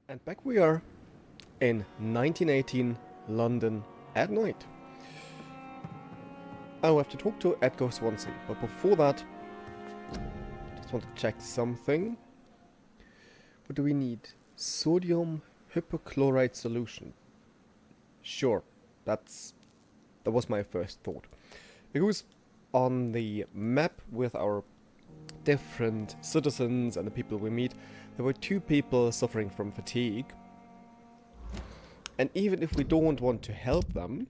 And back we are in 1918 London at night. Oh, I have to talk to Edgar Swansea, but before that, just want to check something. What do we need? Sodium hypochlorite solution. Sure, that was my first thought. Because on the map with our different citizens and the people we meet, there were two people suffering from fatigue. And even if we don't want to help them,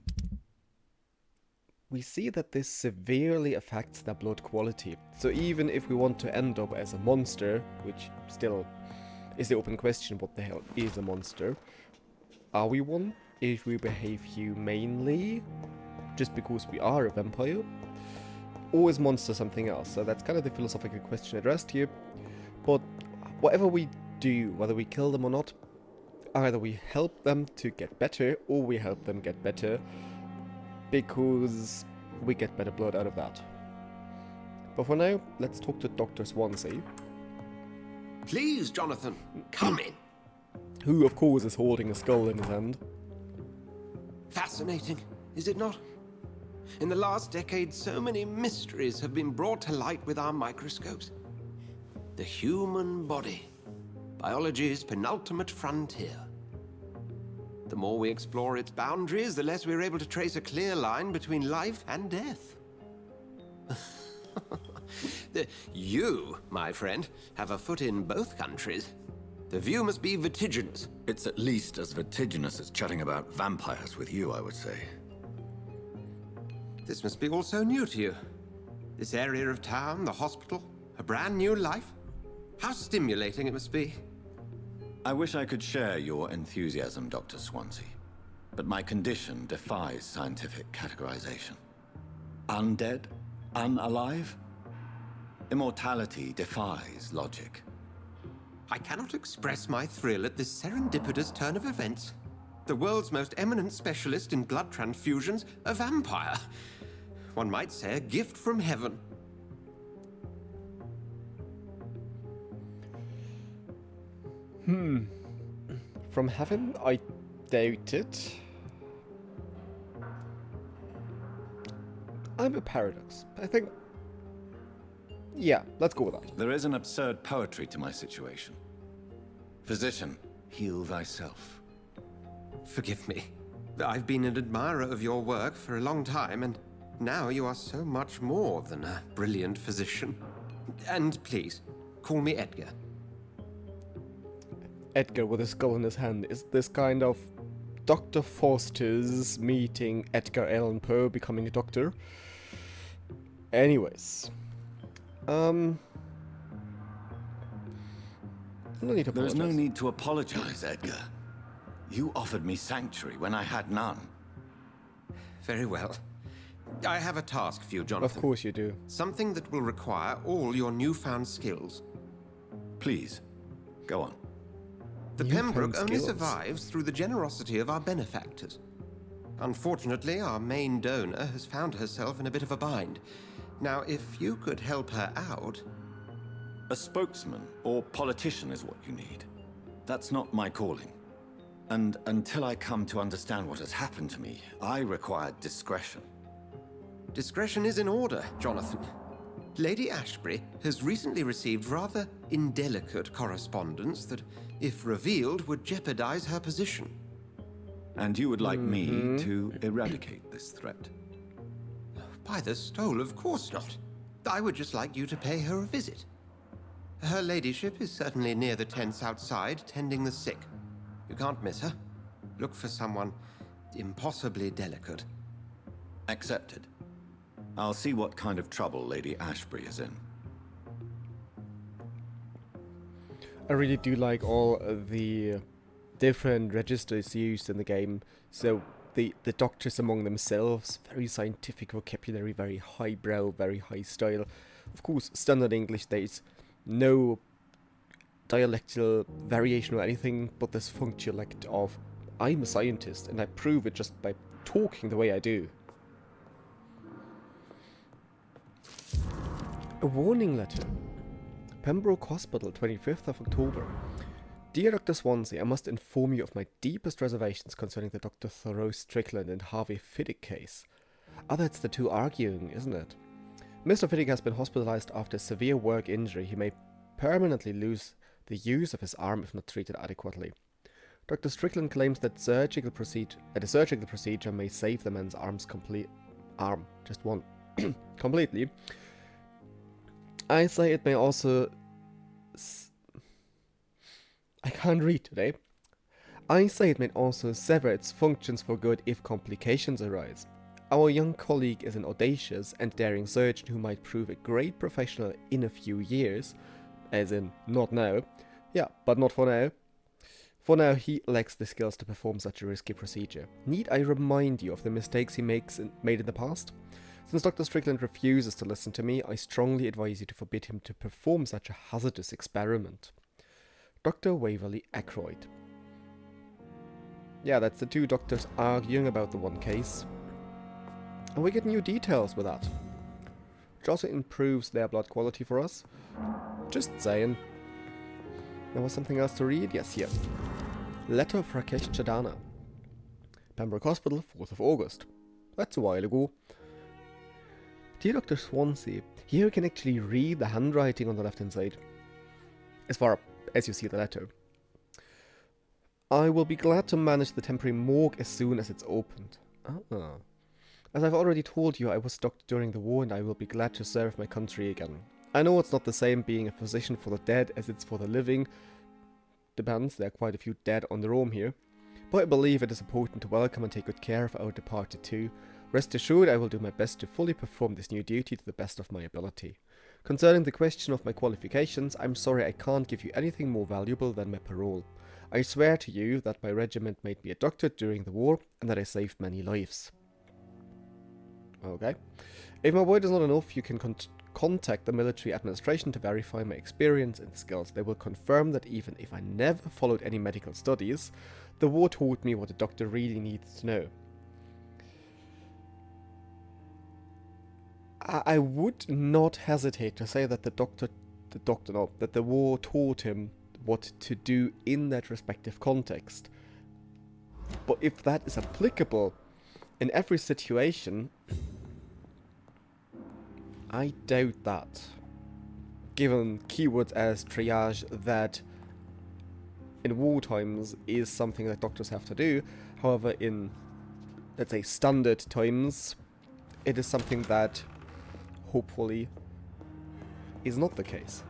we see that this severely affects their blood quality. So even if we want to end up as a monster, which still is the open question, what the hell is a monster? Are we one if we behave humanely just because we are a vampire? Or is monster something else? So that's kind of the philosophical question addressed here. But whatever we do, whether we kill them or not, either we help them to get better or we help them get better because we get better blood out of that. But for now, let's talk to Dr. Swansea. Please, Jonathan, come in. Who, of course, is holding a skull in his hand. Fascinating, is it not? In the last decade, so many mysteries have been brought to light with our microscopes. The human body, biology's penultimate frontier. The more we explore its boundaries, the less we're able to trace a clear line between life and death. You, my friend, have a foot in both countries. The view must be vertiginous. It's at least as vertiginous as chatting about vampires with you, I would say. This must be all so new to you. This area of town, the hospital, a brand new life. How stimulating it must be. I wish I could share your enthusiasm, Dr. Swansea, but my condition defies scientific categorization. Undead? Unalive? Immortality defies logic. I cannot express my thrill at this serendipitous turn of events. The world's most eminent specialist in blood transfusions, a vampire. One might say a gift from heaven. From heaven? I doubt it. I'm a paradox. I think... yeah, let's go with that. There is an absurd poetry to my situation. Physician, heal thyself. Forgive me. I've been an admirer of your work for a long time, and now you are so much more than a brilliant physician. And please, call me Edgar. Edgar with a skull in his hand. Is this kind of Dr. Foster's meeting Edgar Allan Poe becoming a doctor? Anyways. No need to There's no apologize. need to apologize, Edgar. You offered me sanctuary when I had none. Very well. I have a task for you, Jonathan. Of course you do. Something that will require all your newfound skills. Please, go on. The Newfound Pembroke only skills. survives through the generosity of our benefactors. Unfortunately, our main donor has found herself in a bit of a bind. Now, if you could help her out... A spokesman or politician is what you need. That's not my calling. And until I come to understand what has happened to me, I require discretion. Discretion is in order, Jonathan. Lady Ashbury has recently received rather indelicate correspondence that, if revealed, would jeopardize her position. And you would like me to eradicate this threat? By the stole, of course not. I would just like you to pay her a visit. Her ladyship is certainly near the tents outside, tending the sick. You can't miss her. Look for someone impossibly delicate. Accepted. I'll see what kind of trouble Lady Ashbury is in. I really do like all of the different registers used in the game. So the doctors among themselves, very scientific vocabulary, very highbrow, very high style. Of course, standard English, there's no dialectal variation or anything, but this functionality of I'm a scientist and I prove it just by talking the way I do. A warning letter. Pembroke Hospital, 25th of October. Dear Dr. Swansea, I must inform you of my deepest reservations concerning the Dr. Thoreau Strickland and Harvey Fiddick case. Oh, that's the two arguing, isn't it? Mr. Fiddick has been hospitalized after a severe work injury. He may permanently lose the use of his arm if not treated adequately. Dr. Strickland claims that a surgical procedure may save the man's just one, completely. I say it may also... I can't read today. I say it may also sever its functions for good if complications arise. Our young colleague is an audacious and daring surgeon who might prove a great professional in a few years, as in, not now. Yeah, but not for now. For now, he lacks the skills to perform such a risky procedure. Need I remind you of the mistakes he made in the past? Since Dr. Strickland refuses to listen to me, I strongly advise you to forbid him to perform such a hazardous experiment. Dr. Waverly Ackroyd. Yeah, that's the two doctors arguing about the one case. And we get new details with that, which also improves their blood quality for us. Just saying. There was something else to read? Yes, here. Letter of Rakesh Chadana. Pembroke Hospital, 4th of August. That's a while ago. Dear Dr. Swansea, here you can actually read the handwriting on the left hand side, as far as you see the letter. I will be glad to manage the temporary morgue as soon as it's opened. As I've already told you, I was doctor during the war and I will be glad to serve my country again. I know it's not the same being a physician for the dead as it's for the living. Depends, there are quite a few dead on the roam here. But I believe it is important to welcome and take good care of our departed too. Rest assured I will do my best to fully perform this new duty to the best of my ability. Concerning the question of my qualifications, I'm sorry I can't give you anything more valuable than my parole. I swear to you that my regiment made me a doctor during the war and that I saved many lives. Okay. If my word is not enough, you can contact the military administration to verify my experience and skills. They will confirm that even if I never followed any medical studies, the war taught me what a doctor really needs to know. I would not hesitate to say that that the war taught him what to do in that respective context. But if that is applicable in every situation, I doubt that. Given keywords as triage, that in war times is something that doctors have to do. However, in, let's say, standard times, it is something that hopefully is not the case.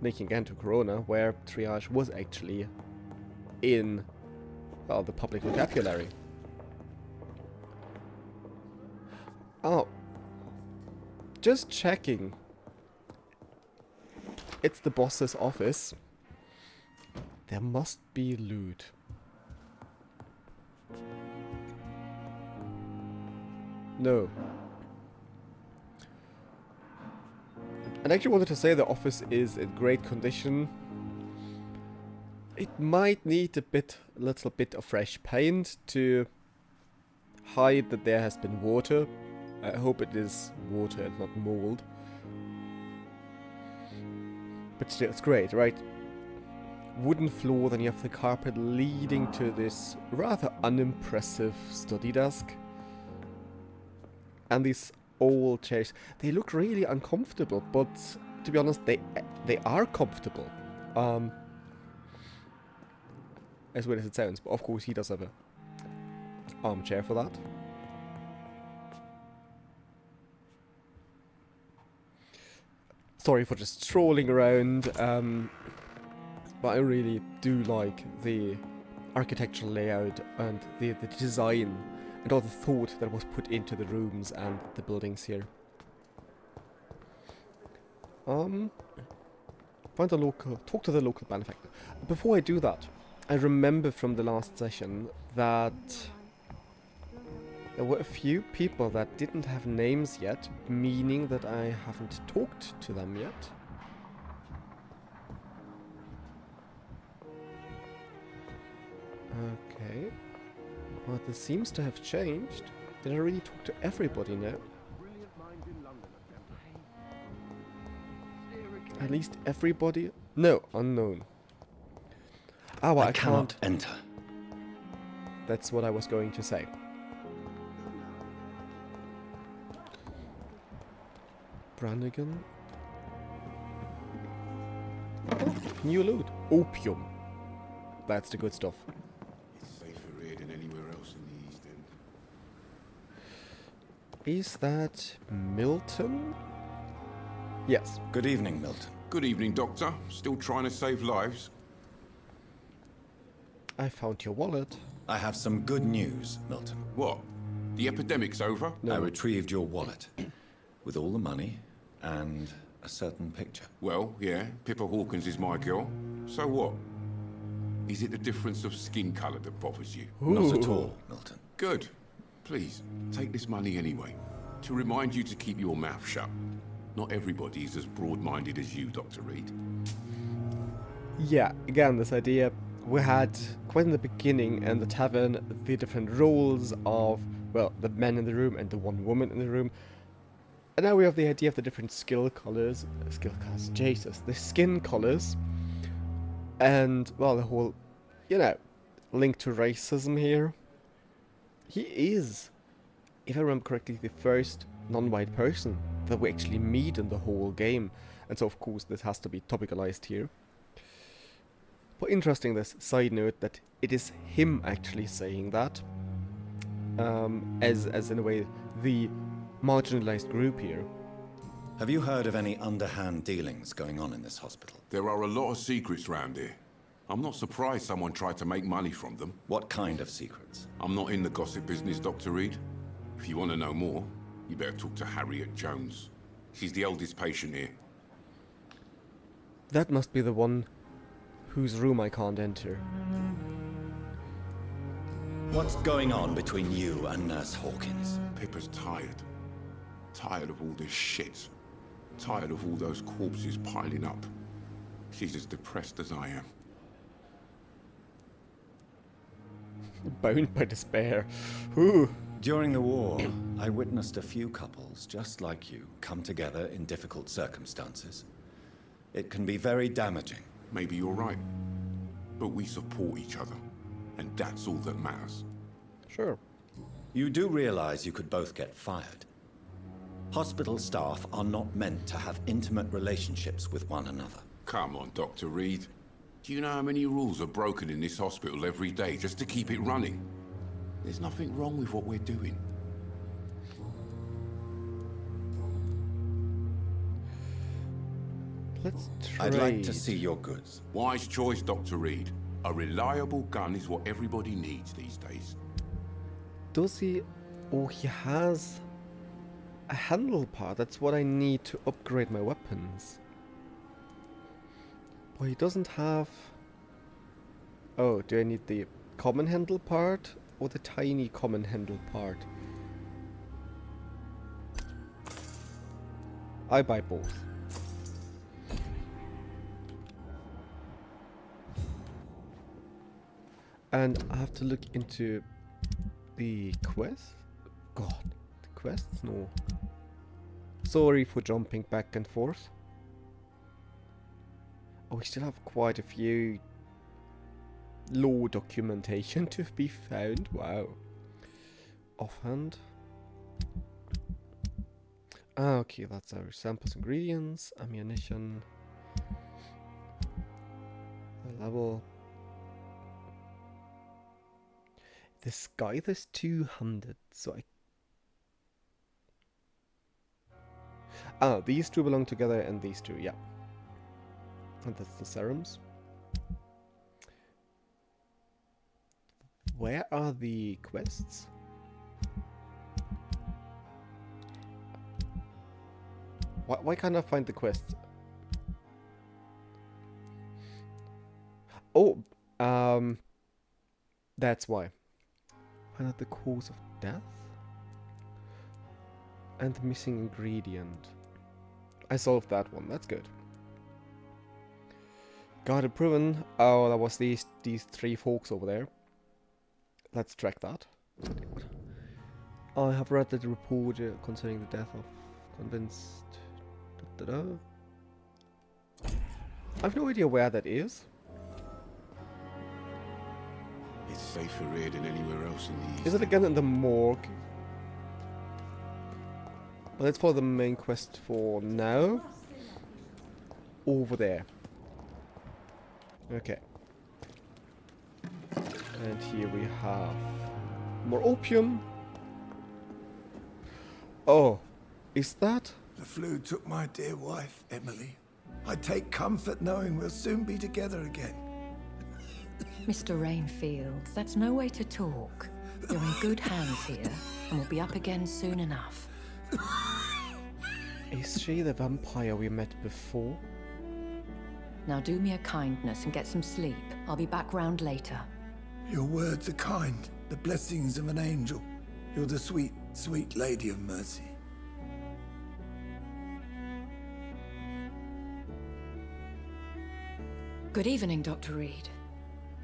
Linking again to Corona, where triage was actually in, well, the public vocabulary. Oh, just checking. It's the boss's office. There must be loot. No. I actually wanted to say the office is in great condition. It might need a little bit of fresh paint to hide that there has been water. I hope it is water and not mold. But still, it's great, right? Wooden floor, then you have the carpet leading to this rather unimpressive study desk. And these old chairs, they look really uncomfortable, but to be honest, they are comfortable. As weird as it sounds, but of course he does have a armchair for that. Sorry for just strolling around, but I really do like the architectural layout and the design and all the thought that was put into the rooms and the buildings here. Talk to the local benefactor. Before I do that, I remember from the last session that there were a few people that didn't have names yet, meaning that I haven't talked to them yet. Okay. Well, this seems to have changed. Did I really talk to everybody now? At least everybody No, unknown. Ah, well, I I cannot can't. enter. That's what I was going to say. Brannigan. New loot. Opium. That's the good stuff. It's safer here than anywhere else in the East End. Is that Milton? Yes. Good evening, Milton. Good evening, Doctor. Still trying to save lives? I found your wallet. I have some good news, Milton. What? The epidemic's over? I retrieved your wallet with all the money and a certain picture. Well, yeah, Pippa Hawkins is my girl. So what? Is it the difference of skin colour that bothers you? Not at all, Milton. Good. Please, take this money anyway. To remind you to keep your mouth shut. Not everybody is as broad-minded as you, Dr. Reid. Yeah, again, this idea we had quite in the beginning in the tavern the different roles of, well, the men in the room and the one woman in the room. And now we have the idea of the different Jesus, the skin colors. And, well, the whole, you know, link to racism here. He is, if I remember correctly, the first non-white person that we actually meet in the whole game. And so, of course, this has to be topicalized here. But interesting, this side note, that it is him actually saying that. As in a way, the marginalized group here. Have you heard of any underhand dealings going on in this hospital? There are a lot of secrets round here. I'm not surprised someone tried to make money from them. What kind of secrets? I'm not in the gossip business, Dr. Reid. If you want to know more, you better talk to Harriet Jones. She's the oldest patient here. That must be the one whose room I can't enter. What's going on between you and Nurse Hawkins? Pippa's tired. Tired of all this shit. Tired of all those corpses piling up. She's as depressed as I am. Bound by despair. Ooh. During the war, I witnessed a few couples just like you come together in difficult circumstances. It can be very damaging. Maybe you're right. But we support each other. And that's all that matters. Sure. You do realize you could both get fired. Hospital staff are not meant to have intimate relationships with one another. Come on, Dr. Reid. Do you know how many rules are broken in this hospital every day just to keep it running? There's nothing wrong with what we're doing. Let's trade. I'd like to see your goods. Wise choice, Dr. Reid. A reliable gun is what everybody needs these days. Does he... Oh, he has a handle part. That's what I need to upgrade my weapons. But he doesn't have... Oh, do I need the common handle part or the tiny common handle part? I buy both. And I have to look into the quest. God, the quests? No. Sorry for jumping back and forth. Oh, we still have quite a few law documentation to be found. Wow. Offhand. Ah, okay, that's our samples, ingredients, ammunition, level. This guy, there's 200, so these two belong together and these two, yeah. And that's the serums. Where are the quests? Why can't I find the quests? Oh, that's why. Find out the cause of death? And the missing ingredient. I solved that one, that's good. Got it proven. Oh, that was these three folks over there. Let's track that. I have read the report concerning the death of convinced... I've no idea where that is. It's safer here than anywhere else in the East. Is it again in the morgue? Well, let's follow the main quest for now. Over there. Okay. And here we have more opium. Oh, is that? The flu took my dear wife, Emily. I take comfort knowing we'll soon be together again. Mr. Rainfield, that's no way to talk. You're in good hands here, and we'll be up again soon enough. Is she the vampire we met before? Now do me a kindness and get some sleep. I'll be back round later. Your words are kind, the blessings of an angel. You're the sweet, sweet Lady of Mercy. Good evening, Dr. Reid.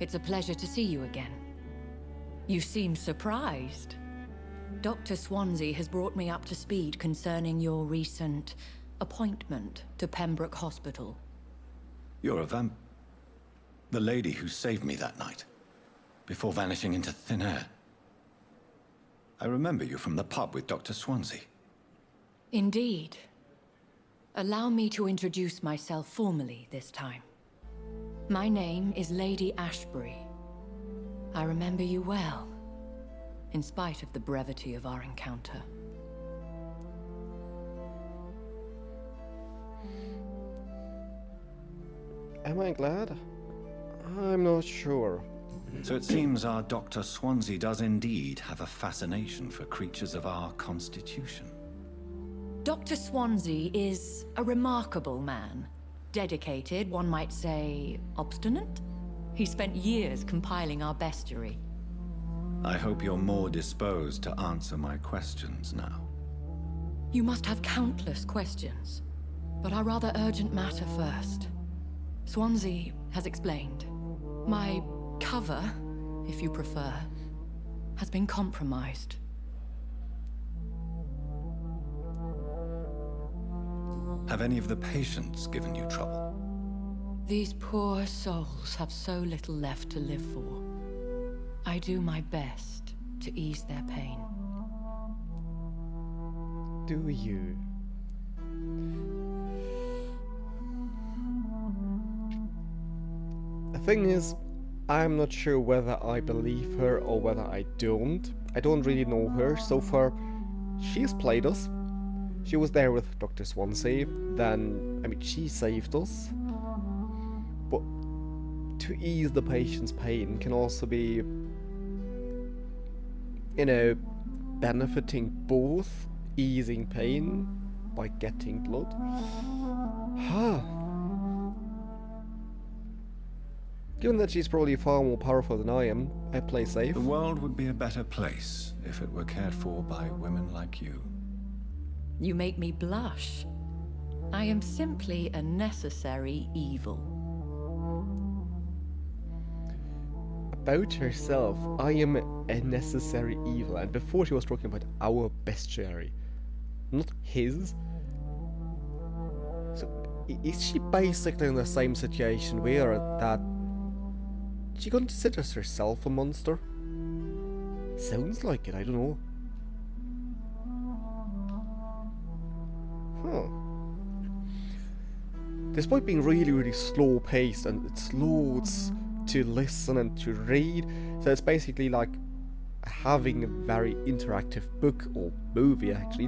It's a pleasure to see you again. You seem surprised. Dr. Swansea has brought me up to speed concerning your recent appointment to Pembroke Hospital. You're a the lady who saved me that night, before vanishing into thin air. I remember you from the pub with Dr. Swansea. Indeed. Allow me to introduce myself formally this time. My name is Lady Ashbury. I remember you well, in spite of the brevity of our encounter. Am I glad? I'm not sure. So it seems our Dr. Swansea does indeed have a fascination for creatures of our constitution. Dr. Swansea is a remarkable man. Dedicated, one might say, obstinate? He spent years compiling our bestiary. I hope you're more disposed to answer my questions now. You must have countless questions, but our rather urgent matter first. Swansea has explained. My cover, if you prefer, has been compromised. Have any of the patients given you trouble? These poor souls have so little left to live for. I do my best to ease their pain. Do you? The thing is, I'm not sure whether I believe her or whether I don't. I don't really know her. So far, she's played us. She was there with Dr. Swansea. Then, I mean, she saved us. But to ease the patient's pain can also be, you know, benefiting both, easing pain by getting blood. Given that she's probably far more powerful than I am, I play safe. The world would be a better place if it were cared for by women like you. You make me blush. I am simply a necessary evil. About herself, I am a necessary evil, and before she was talking about our bestiary, not his. So, is she basically in the same situation we are at, that she considers herself a monster? Sounds like it, I don't know. Despite being really, really slow paced, and it's loads to listen and to read, so it's basically like having a very interactive book or movie actually.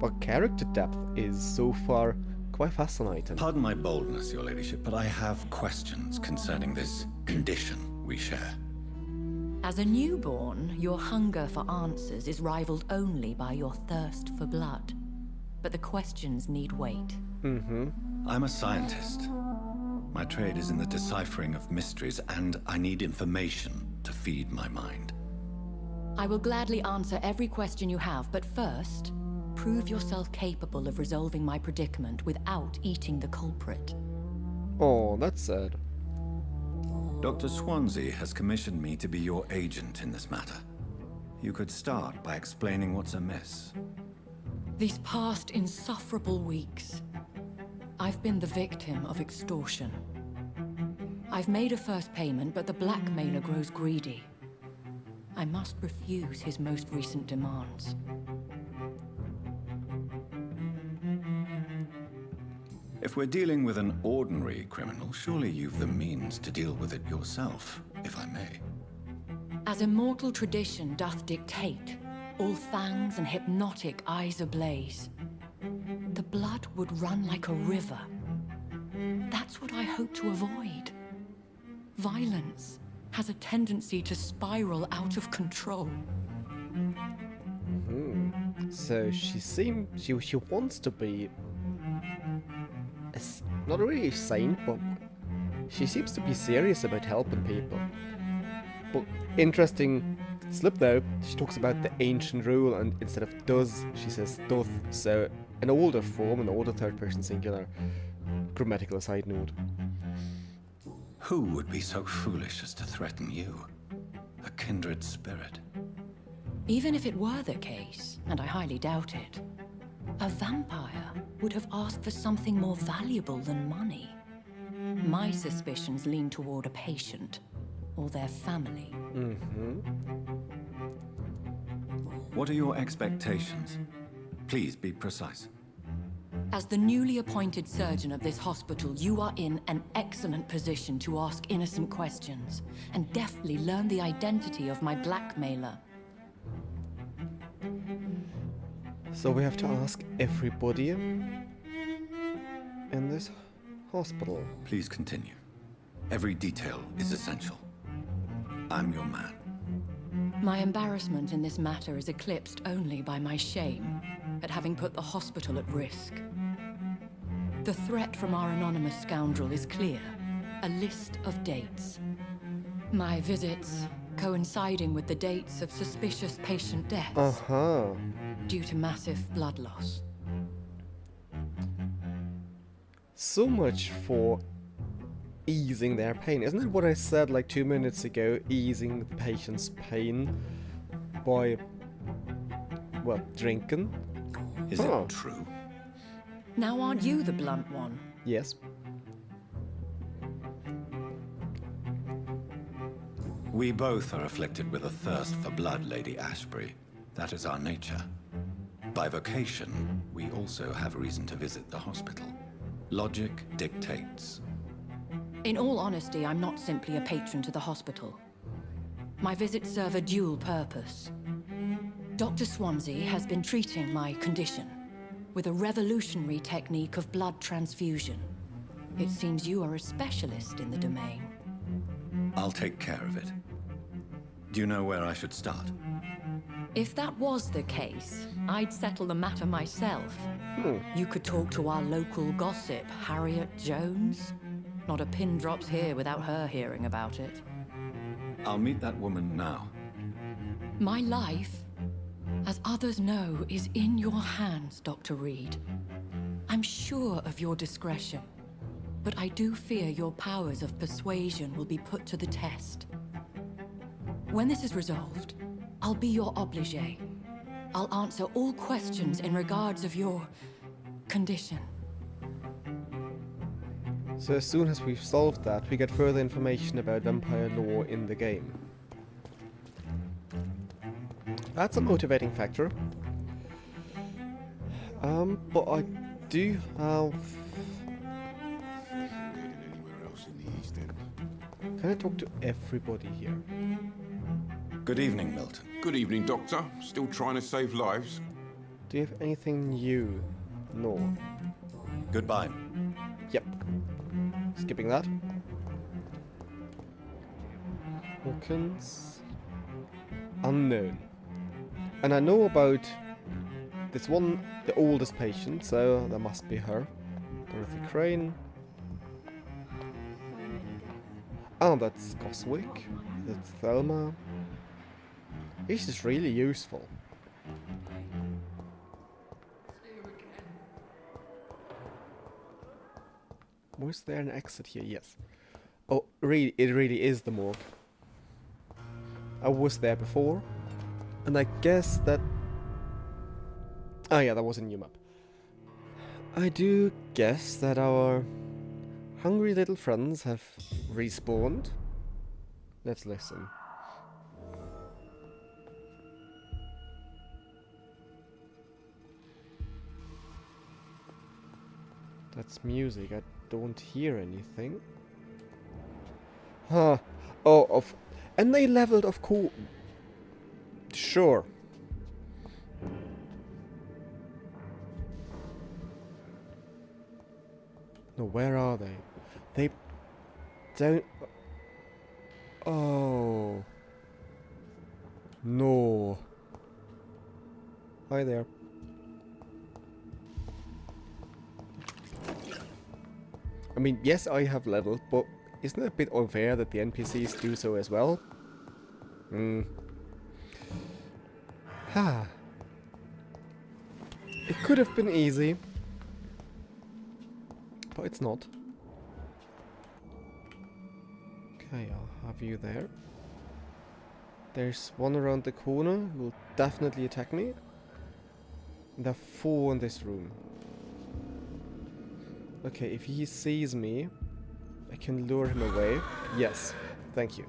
But character depth is so far quite fascinating. Pardon my boldness, your ladyship, but I have questions concerning this condition we share. As a newborn, your hunger for answers is rivaled only by your thirst for blood. But the questions need wait. I'm a scientist. My trade is in the deciphering of mysteries, and I need information to feed my mind. I will gladly answer every question you have, but first, prove yourself capable of resolving my predicament without eating the culprit. Oh, that's sad. Dr. Swansea has commissioned me to be your agent in this matter. You could start by explaining what's amiss. These past insufferable weeks, I've been the victim of extortion. I've made a first payment, but the blackmailer grows greedy. I must refuse his most recent demands. If we're dealing with an ordinary criminal, surely you've the means to deal with it yourself, if I may. As immortal tradition doth dictate, all fangs and hypnotic eyes ablaze, the blood would run like a river. That's what I hope to avoid. Violence has a tendency to spiral out of control. So she wants to be not really a saint, but she seems to be serious about helping people. But interesting slip though, she talks about the ancient rule, and instead of does, she says doth. So an older form, an older third person singular. Grammatical side note. Who would be so foolish as to threaten you? A kindred spirit. Even if it were the case, and I highly doubt it, a vampire would have asked for something more valuable than money. My suspicions lean toward a patient, or their family. What are your expectations? Please be precise. As the newly appointed surgeon of this hospital, you are in an excellent position to ask innocent questions, and deftly learn the identity of my blackmailer. So we have to ask everybody in this hospital. Please continue. Every detail is essential. I'm your man. My embarrassment in this matter is eclipsed only by my shame at having put the hospital at risk. The threat from our anonymous scoundrel is clear. A list of dates. My visits coinciding with the dates of suspicious patient deaths due to massive blood loss. So much for easing their pain. Isn't it what I said like 2 minutes ago? Easing the patient's pain by, well, drinking? Is it true? Now aren't you the blunt one? Yes. We both are afflicted with a thirst for blood, Lady Ashbury. That is our nature. By vocation, we also have reason to visit the hospital. Logic dictates. In all honesty, I'm not simply a patron to the hospital. My visits serve a dual purpose. Dr. Swansea has been treating my condition with a revolutionary technique of blood transfusion. It seems you are a specialist in the domain. I'll take care of it. Do you know where I should start? If that was the case, I'd settle the matter myself. You could talk to our local gossip, Harriet Jones. Not a pin drops here without her hearing about it. I'll meet that woman now. My life, as others know, is in your hands, Dr. Reid. I'm sure of your discretion, but I do fear your powers of persuasion will be put to the test. When this is resolved, I'll be your obligé. I'll answer all questions in regards of your condition. So as soon as we've solved that, we get further information about vampire lore in the game. That's a motivating factor. But I do have... Anywhere else in the East End. Can I talk to everybody here? Good evening, Milton. Good evening, Doctor. Still trying to save lives? Do you have anything new? No. Goodbye. Yep. Skipping that. Hawkins. Unknown. And I know about this one, the oldest patient, so that must be her. Dorothy Crane. Oh, that's Goswick. That's Thelma. This is really useful. Was there an exit here? Yes. Oh, really, it really is the morgue. I was there before. And I guess that... Oh yeah, that was a new map. I do guess that our hungry little friends have respawned. Let's listen. That's music. I don't hear anything. Huh. Oh, and they leveled, of course. Sure. No, where are they? They don't... Oh. No. Hi there. I mean, yes, I have leveled, but isn't it a bit unfair that the NPCs do so as well? Ha. It could have been easy. But it's not. Okay, I'll have you there. There's one around the corner who will definitely attack me. And there are 4 in this room. Okay, if he sees me, I can lure him away. Yes, thank you.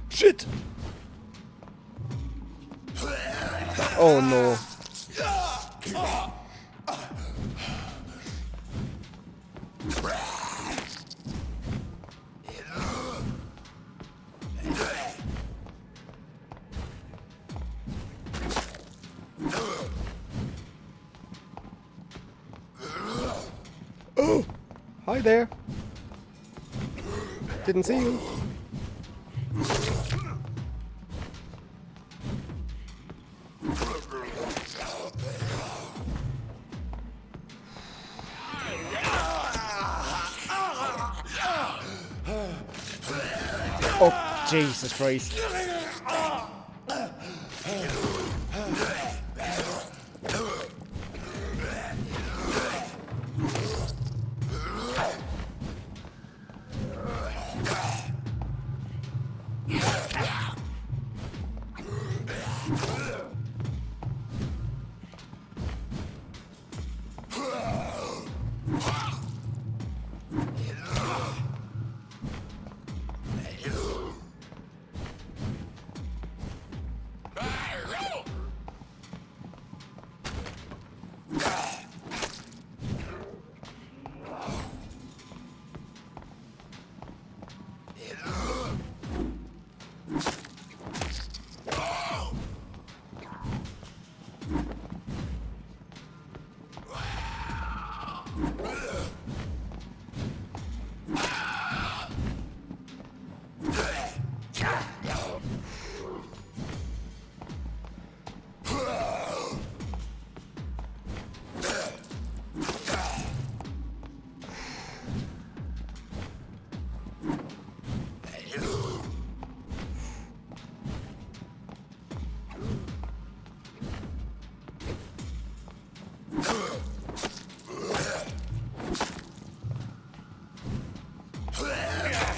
Shit! Oh no. Oh! Hi there. Didn't see you. Oh, Jesus Christ.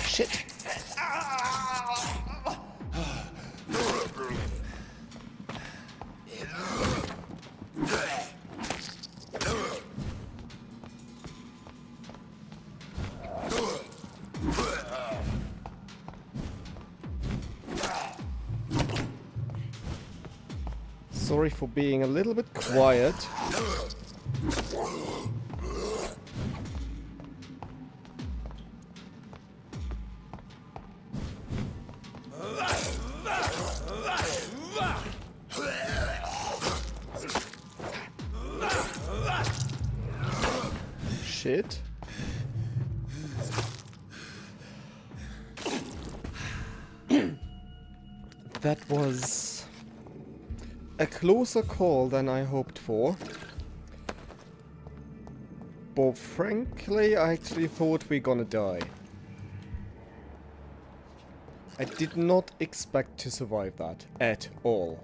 Shit. Sorry for being a little bit quiet. Shit. That was a closer call than I hoped for. But frankly, I actually thought we're gonna die. I did not expect to survive that at all.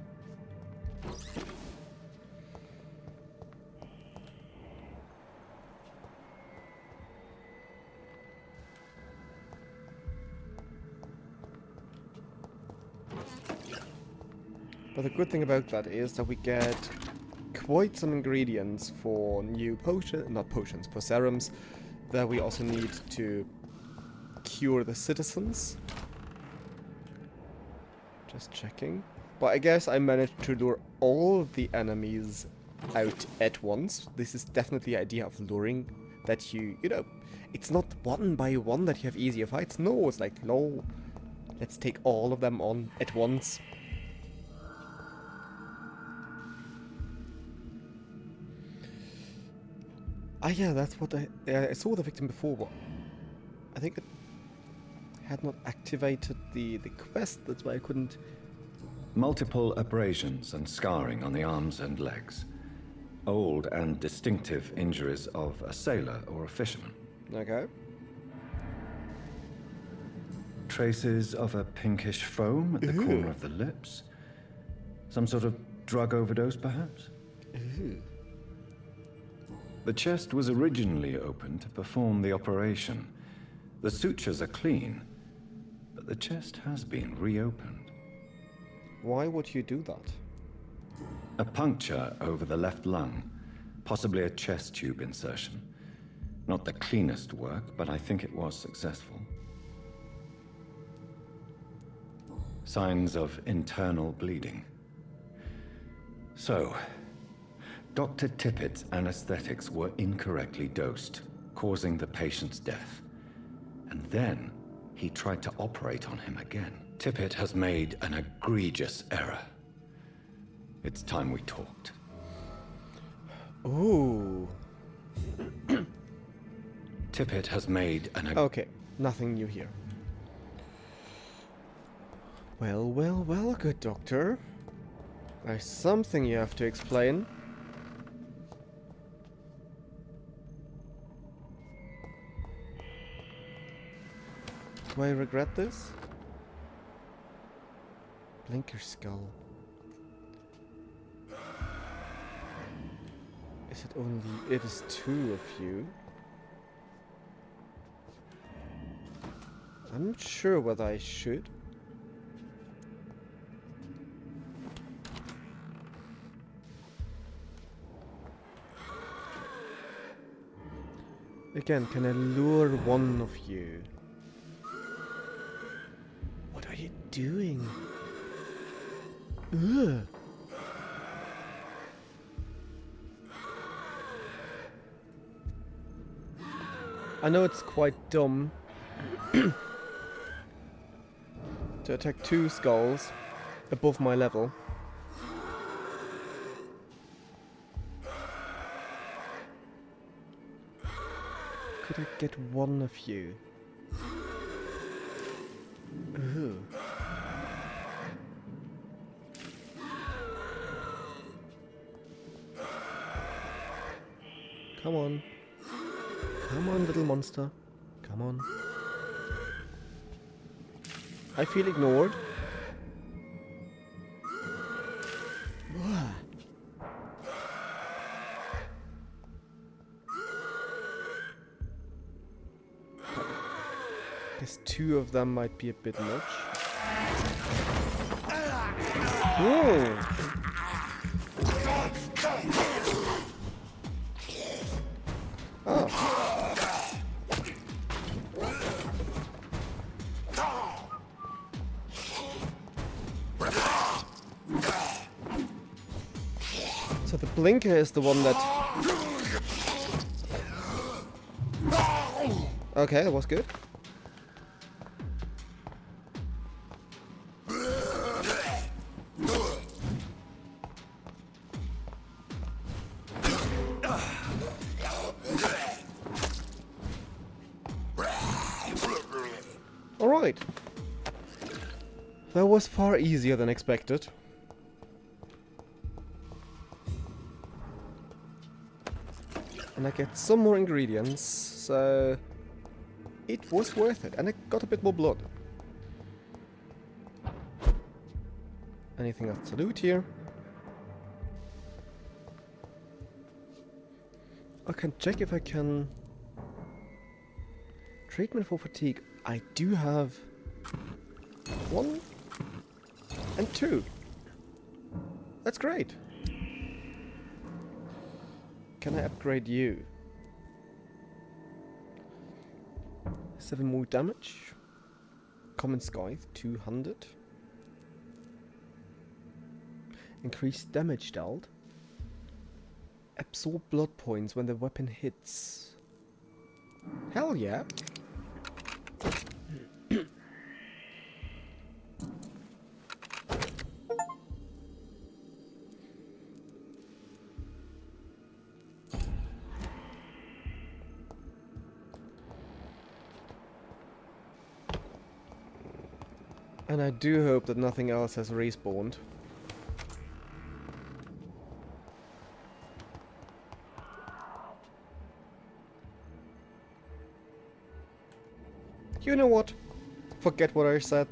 But the good thing about that is that we get quite some ingredients for new for serums that we also need to cure the citizens. Just checking. But I guess I managed to lure all the enemies out at once. This is definitely the idea of luring, that you know, it's not one by one that you have easier fights. No, it's like, no, let's take all of them on at once. Ah, yeah, that's what I saw the victim before, but I think it had not activated the quest, that's why I couldn't. Multiple abrasions and scarring on the arms and legs. Old and distinctive injuries of a sailor or a fisherman. Okay. Traces of a pinkish foam at the corner of the lips. Some sort of drug overdose, perhaps? The chest was originally opened to perform the operation. The sutures are clean, but the chest has been reopened. Why would you do that? A puncture over the left lung, possibly a chest tube insertion. Not the cleanest work, but I think it was successful. Signs of internal bleeding. So, Dr. Tippets' anesthetics were incorrectly dosed, causing the patient's death. And then he tried to operate on him again. Tippett has made an egregious error. It's time we talked. Ooh. Tippett has made an Okay, nothing new here. Well, well, well, good doctor. There's something you have to explain. Do I regret this? Blinker skull. Is it only... It is 2 of you. I'm not sure whether I should. Again, can I lure one of you? What are you doing? Ugh. I know it's quite dumb to attack 2 skulls above my level. Could I get one of you? Ooh. Come on. Come on, little monster. Come on. I feel ignored. Guess 2 of them might be a bit much. Ooh. Oh. So the blinker is the one that... Okay, that was good. Alright. That was far easier than expected. And I get some more ingredients, so it was worth it. And I got a bit more blood. Anything else to loot here? I can check if I can... Treatment for fatigue. I do have 1 and 2. That's great. Can I upgrade you? 7 more damage. Common Scythe, 200. Increased damage dealt. Absorb blood points when the weapon hits. Hell yeah. And I do hope that nothing else has respawned. You know what? Forget what I said.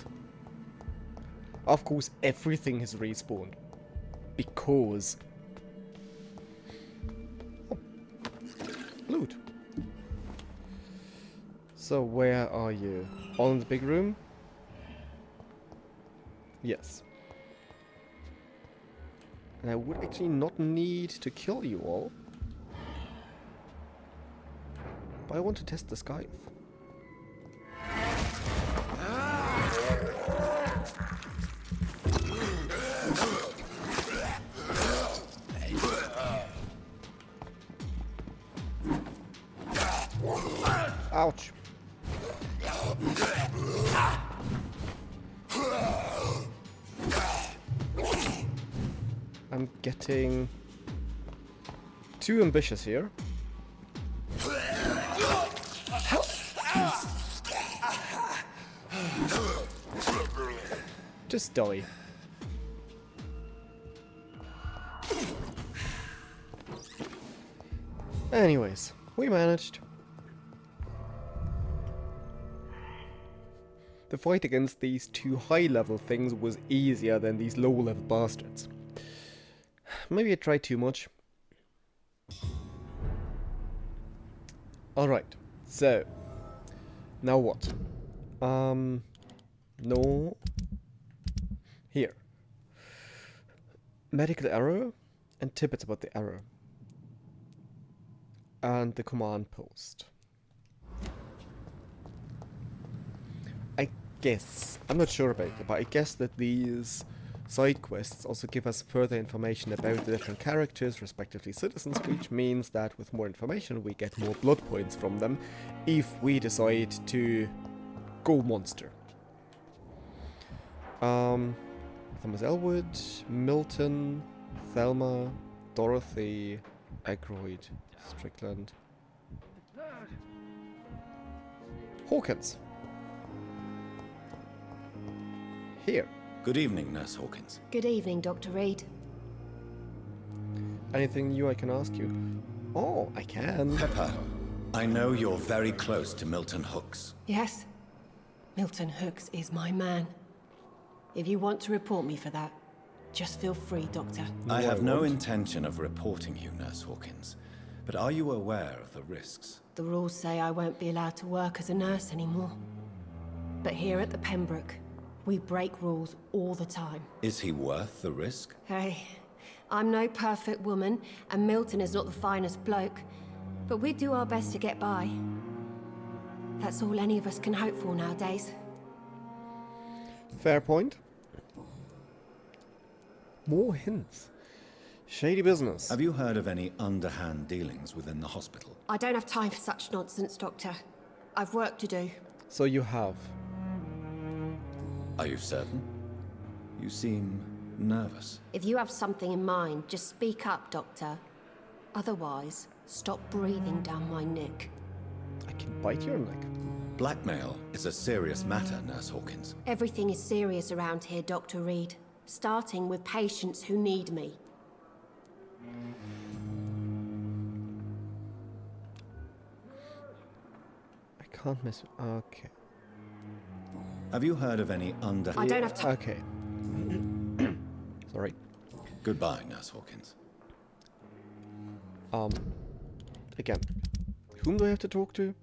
Of course, everything has respawned. Because... Oh. Loot. So where are you? All in the big room? Yes. And I would actually not need to kill you all. But I want to test the scythe. Ouch. I'm getting too ambitious here. Just die. Anyways, we managed. The fight against these 2 high-level things was easier than these low-level bastards. Maybe I tried too much. Alright, so... Now what? No... Here. Medical error and Tippets about the error. And the command post. I guess, I'm not sure about it, but I guess that these side quests also give us further information about the different characters, respectively citizens, which means that with more information we get more blood points from them if we decide to go monster. Thomas Elwood, Milton, Thelma, Dorothy, Aykroyd, Strickland, Hawkins. Here. Good evening, Nurse Hawkins. Good evening, Dr. Reid. Anything new I can ask you? Oh, I can. Pepper, I know you're very close to Milton Hooks. Yes? Milton Hooks is my man. If you want to report me for that, just feel free, Doctor. I have no intention of reporting you, Nurse Hawkins. But are you aware of the risks? The rules say I won't be allowed to work as a nurse anymore. But here at the Pembroke, we break rules all the time. Is he worth the risk? Hey, I'm no perfect woman, and Milton is not the finest bloke. But we do our best to get by. That's all any of us can hope for nowadays. Fair point. More hints. Shady business. Have you heard of any underhand dealings within the hospital? I don't have time for such nonsense, Doctor. I've work to do. So you have. Are you certain? You seem nervous. If you have something in mind, just speak up, Doctor. Otherwise, stop breathing down my neck. I can bite your neck. Blackmail is a serious matter, Nurse Hawkins. Everything is serious around here, Dr. Reid. Starting with patients who need me. can't miss. Okay. Have you heard of any under... I don't have time. Okay. Sorry. Goodbye, Nurse Hawkins. Again. Whom do I have to talk to?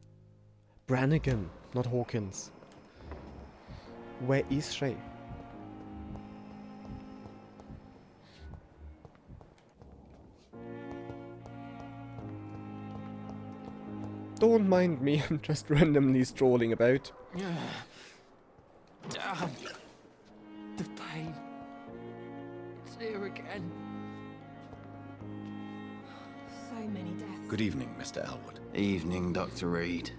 Brannigan, not Hawkins. Where is she? Don't mind me, I'm just randomly strolling about. Damn. The pain. It's here again. So many deaths. Good evening, Mr. Elwood. Evening, Dr. Reid.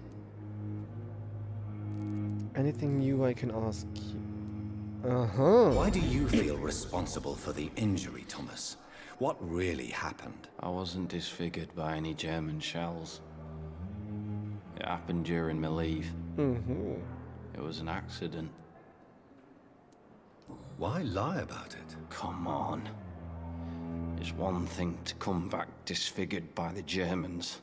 Anything new I can ask you? Uh-huh. Why do you feel responsible for the injury, Thomas? What really happened? I wasn't disfigured by any German shells. It happened during my leave. It was an accident. Why lie about it? Come on. It's one thing to come back disfigured by the Germans,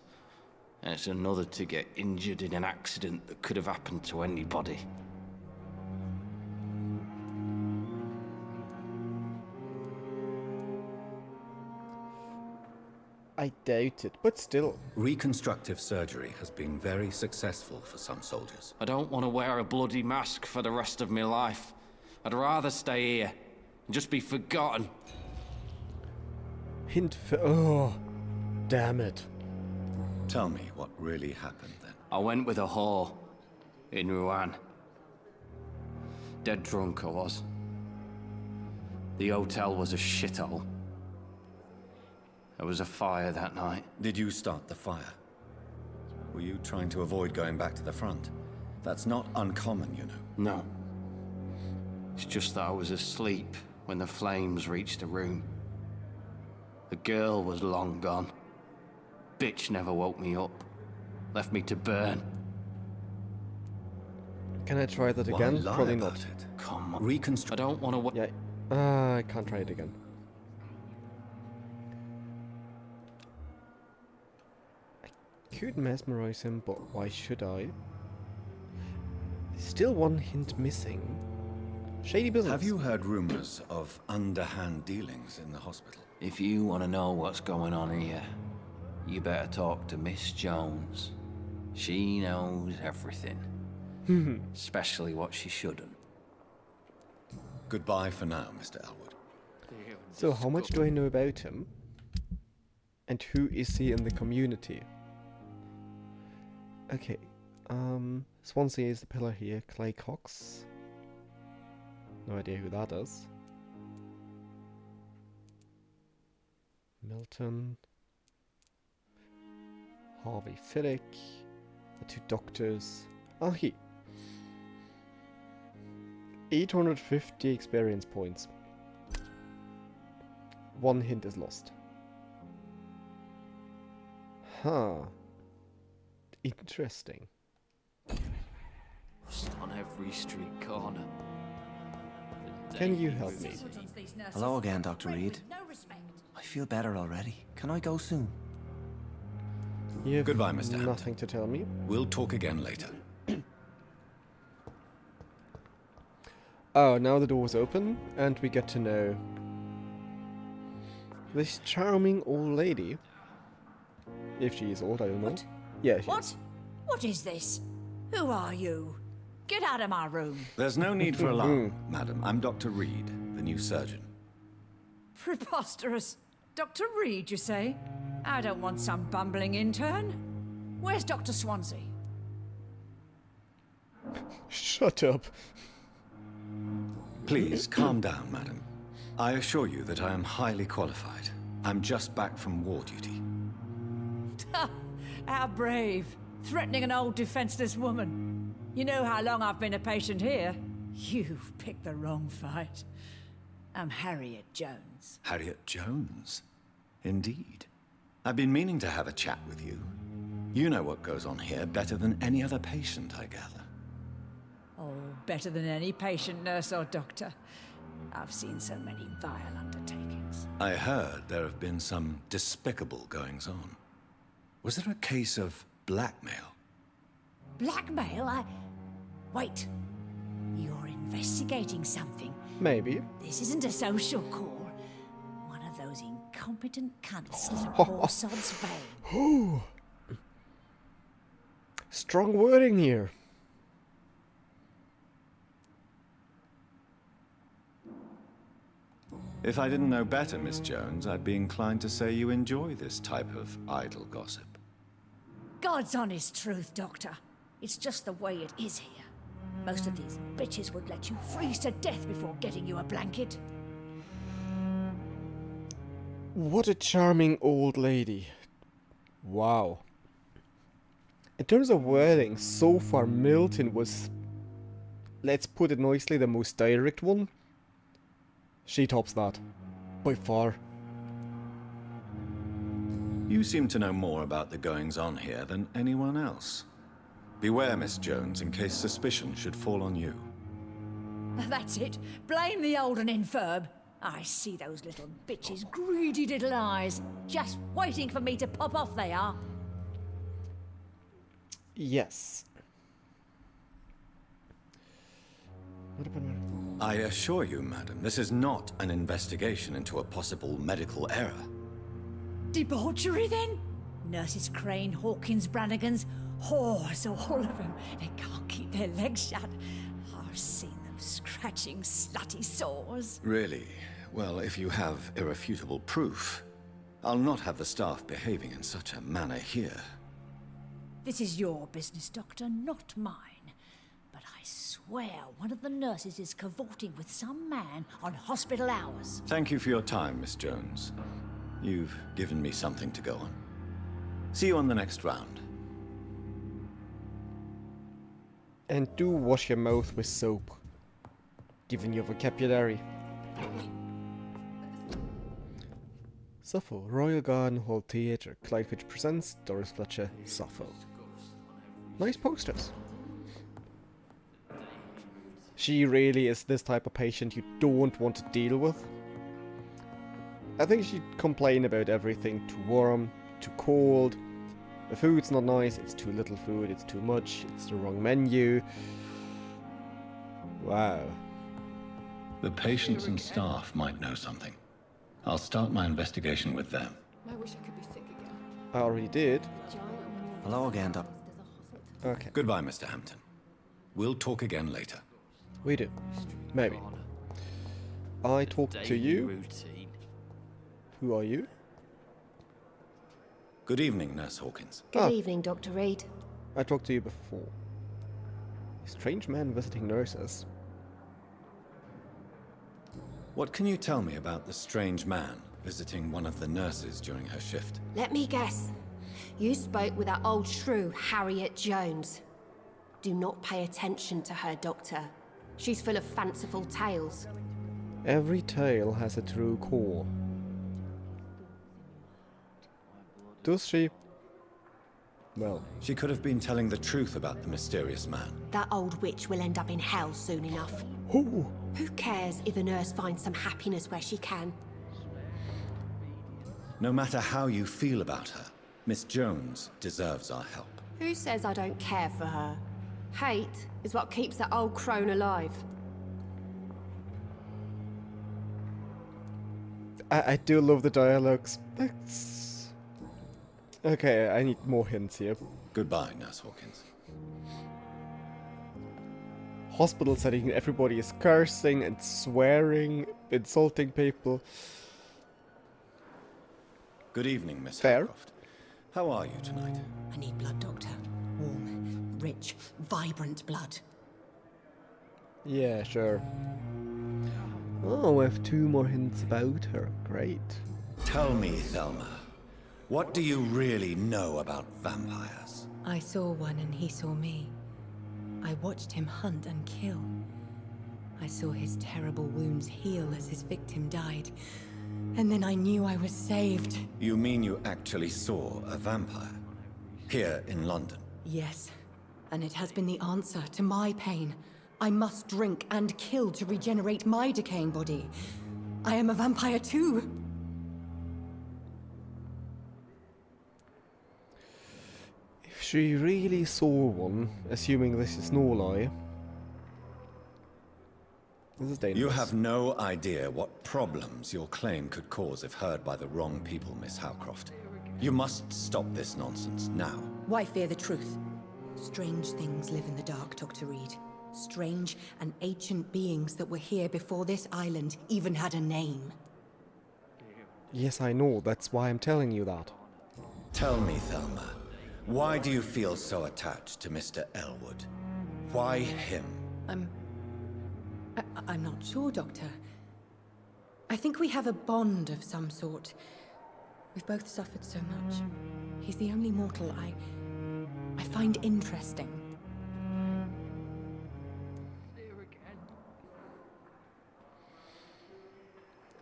and it's another to get injured in an accident that could have happened to anybody. I doubt it, but still. Reconstructive surgery has been very successful for some soldiers. I don't want to wear a bloody mask for the rest of my life. I'd rather stay here and just be forgotten. Hint for... Oh, damn it. Tell me what really happened then. I went with a whore in Rouen. Dead drunk I was. The hotel was a shithole. There was a fire that night. Did you start the fire? Were you trying to avoid going back to the front? That's not uncommon, you know. No. It's just that I was asleep when the flames reached the room. The girl was long gone. Bitch never woke me up. Left me to burn. Can I try that again? Why lie Probably about not. it? Come on. Reconstruct. I don't want to... Yeah, I can't try it again. I could mesmerize him, but why should I? Still one hint missing. Shady business. Have you heard rumors of underhand dealings in the hospital? If you want to know what's going on here, you better talk to Miss Jones. She knows everything. Especially what she shouldn't. Goodbye for now, Mr. Elwood. So how much do I know about him? And who is he in the community? Okay, Swansea is the pillar here. Clay Cox. No idea who that is. Milton. Harvey Fiddick. The two doctors. Ah, he. 850 experience points. One hint is lost. Huh. Interesting. Just on every street corner. Can you help me? Hello again, Dr. Reid. I feel better already. Can I go soon? You have Goodbye, Mr. Hampton. nothing to tell me. We'll talk again later. Oh, now the door's open, and we get to know this charming old lady. If she is old, I don't know. What? Yeah, she What? is. What is this? Who are you? Get out of my room. There's no need for alarm, madam. I'm Dr. Reid, the new surgeon. Preposterous. Dr. Reid, you say? I don't want some bumbling intern. Where's Dr. Swansea? Shut up. Please, calm down, madam. I assure you that I am highly qualified. I'm just back from war duty. How brave. Threatening an old defenseless woman. You know how long I've been a patient here? You've picked the wrong fight. I'm Harriet Jones. Harriet Jones? Indeed. I've been meaning to have a chat with you. You know what goes on here better than any other patient, I gather. Oh, better than any patient, nurse or doctor. I've seen so many vile undertakings. I heard there have been some despicable goings-on. Was there a case of blackmail? Blackmail? Wait. You're investigating something. Maybe. This isn't a social call. One of those incompetent cunts slit a poor sod's vein. Strong wording here. If I didn't know better, Miss Jones, I'd be inclined to say you enjoy this type of idle gossip. God's honest truth, Doctor. It's just the way it is here. Most of these bitches would let you freeze to death before getting you a blanket. What a charming old lady. Wow. In terms of wording, so far Milton was, let's put it nicely, the most direct one. She tops that. By far. You seem to know more about the goings-on here than anyone else. Beware, Miss Jones, in case suspicion should fall on you. That's it. Blame the old and infirm. I see those little bitches' greedy little eyes. Just waiting for me to pop off they are. Yes. I assure you, madam, this is not an investigation into a possible medical error. Debauchery, then? Nurses Crane, Hawkins, Brannigans, whores, all of them. They can't keep their legs shut. I've seen them scratching slutty sores. Really? Well, if you have irrefutable proof, I'll not have the staff behaving in such a manner here. This is your business, Doctor, not mine. But I swear one of the nurses is cavorting with some man on hospital hours. Thank you for your time, Miss Jones. You've given me something to go on. See you on the next round. And do wash your mouth with soap. Given your vocabulary. Sappho, Royal Garden Hall Theatre, Clyfitch presents Doris Fletcher, Sappho. Nice posters. She really is this type of patient you don't want to deal with. I think she'd complain about everything. Too warm, too cold. The food's not nice, it's too little food, it's too much, it's the wrong menu. Wow. The patients and staff might know something. I'll start my investigation with them. I wish I could be sick again. I already did. Hello again, Doc. Okay. Goodbye, Mr. Hampton. We'll talk again later. We do. Maybe. I talk to you. Routine. Who are you? Good evening, Nurse Hawkins. Good evening, Dr. Reid. I talked to you before. A strange man visiting nurses. What can you tell me about the strange man visiting one of the nurses during her shift? Let me guess. You spoke with that old shrew, Harriet Jones. Do not pay attention to her, Doctor. She's full of fanciful tales. Every tale has a true core. Does she? Well, She could have been telling the truth about the mysterious man. That old witch will end up in hell soon enough. who? Who cares if a nurse finds some happiness where she can? No matter how you feel about her, Miss Jones deserves our help. Who says I don't care for her? Hate is what keeps that old crone alive. I do love the dialogues. Okay, I need more hints here. Goodbye, Nurse Hawkins. Hospital setting, everybody is cursing and swearing, insulting people. Good evening, Miss Fair. Haycroft. How are you tonight? I need blood, Doctor. Warm, rich, vibrant blood. Yeah, sure. Oh, we have 2 more hints about her. Great. Tell me, Thelma, what do you really know about vampires? I saw one and he saw me. I watched him hunt and kill. I saw his terrible wounds heal as his victim died. And then I knew I was saved. You mean you actually saw a vampire? Here in London? Yes. And it has been the answer to my pain. I must drink and kill to regenerate my decaying body. I am a vampire too. If she really saw one, assuming this is no lie, this is dangerous. You have no idea what problems your claim could cause if heard by the wrong people, Miss Howcroft. You must stop this nonsense now. Why fear the truth? Strange things live in the dark, Dr. Reid. Strange and ancient beings that were here before this island even had a name. Yes, I know. That's why I'm telling you that. Tell me, Thelma, why do you feel so attached to Mr. Elwood? Why him? I'm not sure, Doctor. I think we have a bond of some sort. We've both suffered so much. He's the only mortal I find interesting.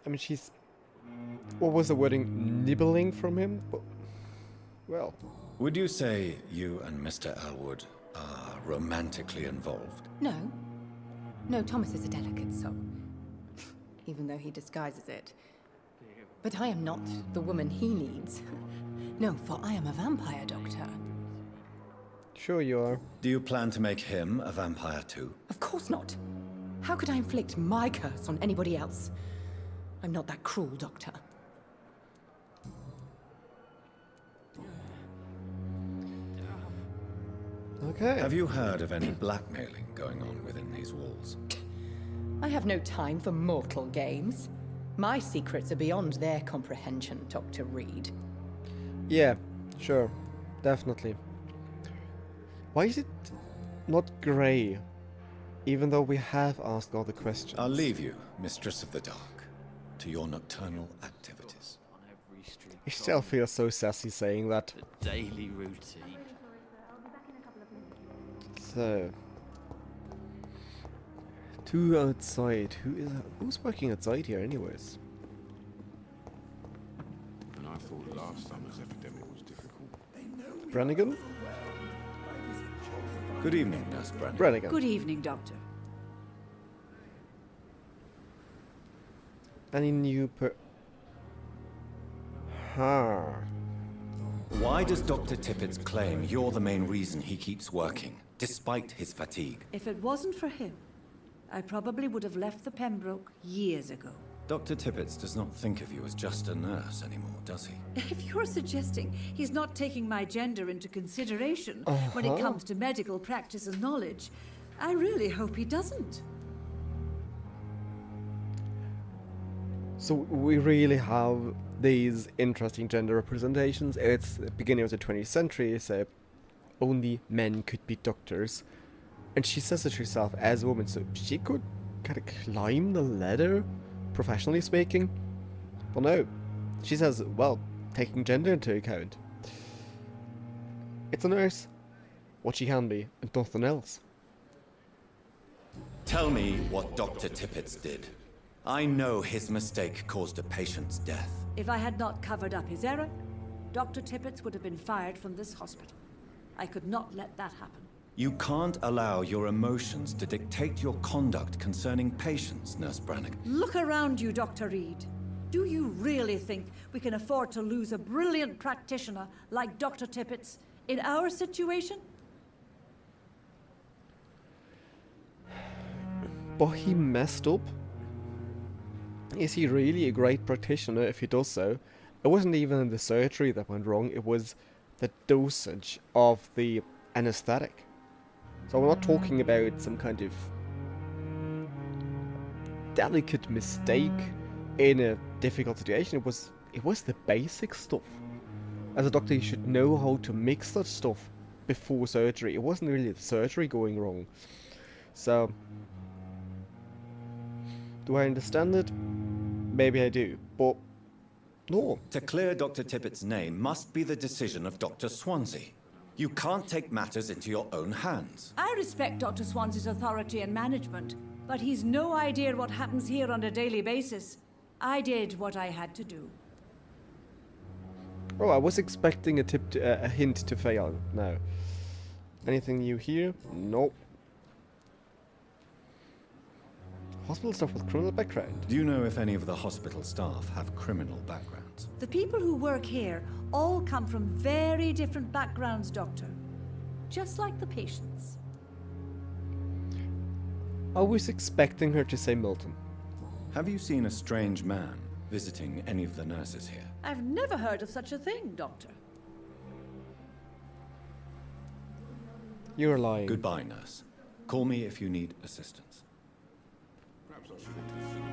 I mean, she's... What was the wording? Nibbling from him? But, well... Would you say you and Mr. Elwood are romantically involved? No. No, Thomas is a delicate soul. Even though he disguises it. But I am not the woman he needs. No, for I am a vampire, Doctor. Sure you are. Do you plan to make him a vampire too? Of course not. How could I inflict my curse on anybody else? I'm not that cruel, Doctor. Okay. Have you heard of any blackmailing going on within these walls? I have no time for mortal games. My secrets are beyond their comprehension, Dr. Reid. Yeah, sure. Definitely. Why is it not grey? Even though we have asked all the questions. I'll leave you, Mistress of the Dark, to your nocturnal activities. I still feel so sassy saying that. The daily routine. So... Two outside. Who's working outside here anyways? And I thought last summer's epidemic was difficult. Brannigan? Good evening, Nurse Brannigan. Brannigan. Good evening, Doctor. Any new Why does Dr. Tippets claim you're the main reason he keeps working, despite his fatigue? If it wasn't for him, I probably would have left the Pembroke years ago. Dr. Tippets does not think of you as just a nurse anymore, does he? If you're suggesting he's not taking my gender into consideration when it comes to medical practice and knowledge, I really hope he doesn't. So we really have these interesting gender representations. It's the beginning of the 20th century, so only men could be doctors. And she says it herself as a woman, so she could kind of climb the ladder, professionally speaking. But no, she says, well, taking gender into account. It's a nurse, what she can be, and nothing else. Tell me what Dr. Tippets did. I know his mistake caused a patient's death. If I had not covered up his error, Dr. Tippets would have been fired from this hospital. I could not let that happen. You can't allow your emotions to dictate your conduct concerning patients, Nurse Brannigan. Look around you, Dr. Reid. Do you really think we can afford to lose a brilliant practitioner like Dr. Tippets in our situation? But he messed up. Is he really a great practitioner if he does so? It wasn't even the surgery that went wrong, it was the dosage of the anesthetic. So we're not talking about some kind of delicate mistake in a difficult situation. It was the basic stuff. As a doctor, you should know how to mix that stuff before surgery. It wasn't really the surgery going wrong. So, do I understand it? Maybe I do, but no. To clear Dr. Tippets' name must be the decision of Dr. Swansea. You can't take matters into your own hands. I respect Dr. Swansea's authority and management, but he's no idea what happens here on a daily basis. I did what I had to do. Oh, I was expecting a hint to fail. No. Anything new here? Nope. Hospital staff with criminal background. Do you know if any of the hospital staff have criminal backgrounds? The people who work here all come from very different backgrounds, Doctor. just like the patients. I was expecting her to say Milton. Have you seen a strange man visiting any of the nurses here? I've never heard of such a thing, Doctor. You're lying. Goodbye, nurse. Call me if you need assistance.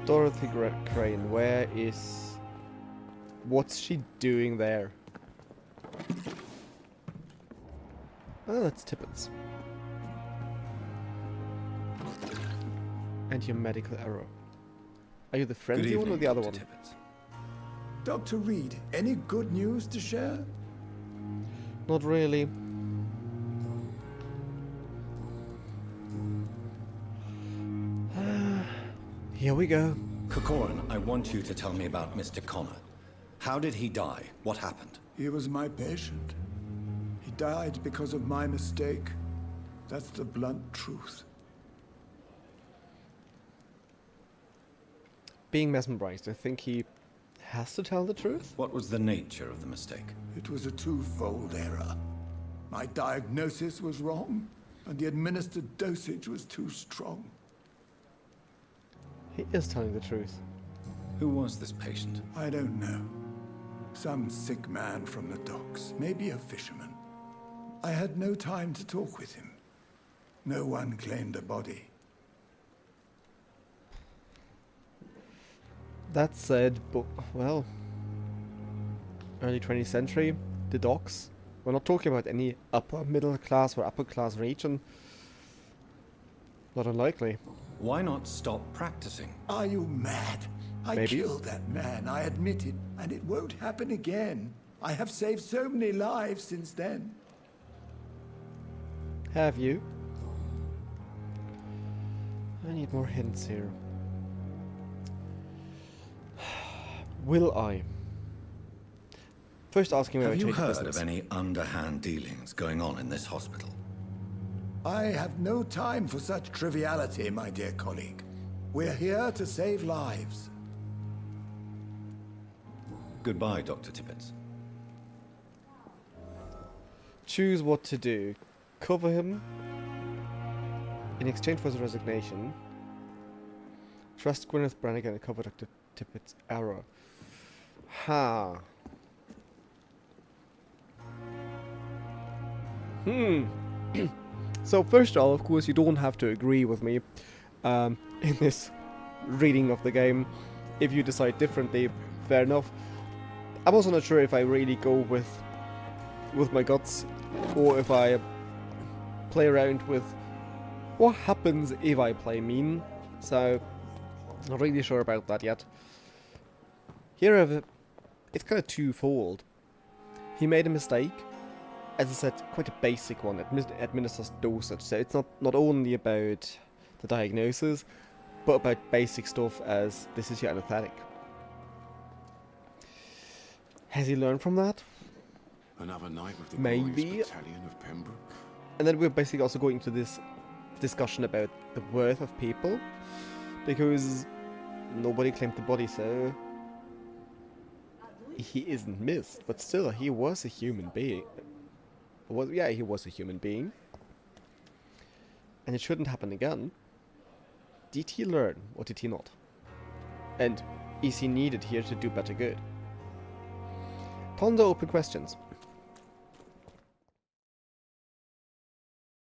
Dorothy Crane, where is... What's she doing there? Oh, that's Tippets. And your medical error. Are you the friendly one or the other one? Tippets. Dr. Reid, any good news to share? Not really. Here we go. Corcoran, I want you to tell me about Mr. Connor. How did he die? What happened? He was my patient. He died because of my mistake. That's the blunt truth. Being mesmerized, I think he has to tell the truth. What was the nature of the mistake? It was a twofold error. My diagnosis was wrong, and the administered dosage was too strong. He is telling the truth. Who was this patient? I don't know. Some sick man from the docks, maybe a fisherman. I had no time to talk with him. No one claimed a body. That said, but, well, early 20th century, the docks. We're not talking about any upper middle class or upper class region. Not unlikely. Why not stop practicing? Are you mad? I Maybe. killed that man, I admit it, and it won't happen again. I have saved so many lives since then. Have you? I need more hints here. Will I? First asking whether I Have you change heard business. of any underhand dealings going on in this hospital? I have no time for such triviality, my dear colleague. We're here to save lives. Goodbye, Dr. Tippets. Choose what to do. Cover him in exchange for his resignation. Trust Gwyneth Brannigan and cover Dr. Tippets' error. Ha. So first of all, of course, you don't have to agree with me in this reading of the game. If you decide differently, fair enough. I'm also not sure if I really go with my guts, or if I play around with what happens if I play mean. So, not really sure about that yet. Here, it's kind of twofold. He made a mistake. As I said, quite a basic one. Administers dosage. So it's not only about the diagnosis, but about basic stuff as this is your anesthetic. Has he learned from that? Another night with the Maybe. glorious battalion of Pembroke. And then we're basically also going to this discussion about the worth of people, because nobody claimed the body, so he isn't missed. But still, he was a human being. He was a human being. And it shouldn't happen again. Did he learn, or did he not? And is he needed here to do better good? Ponder open questions.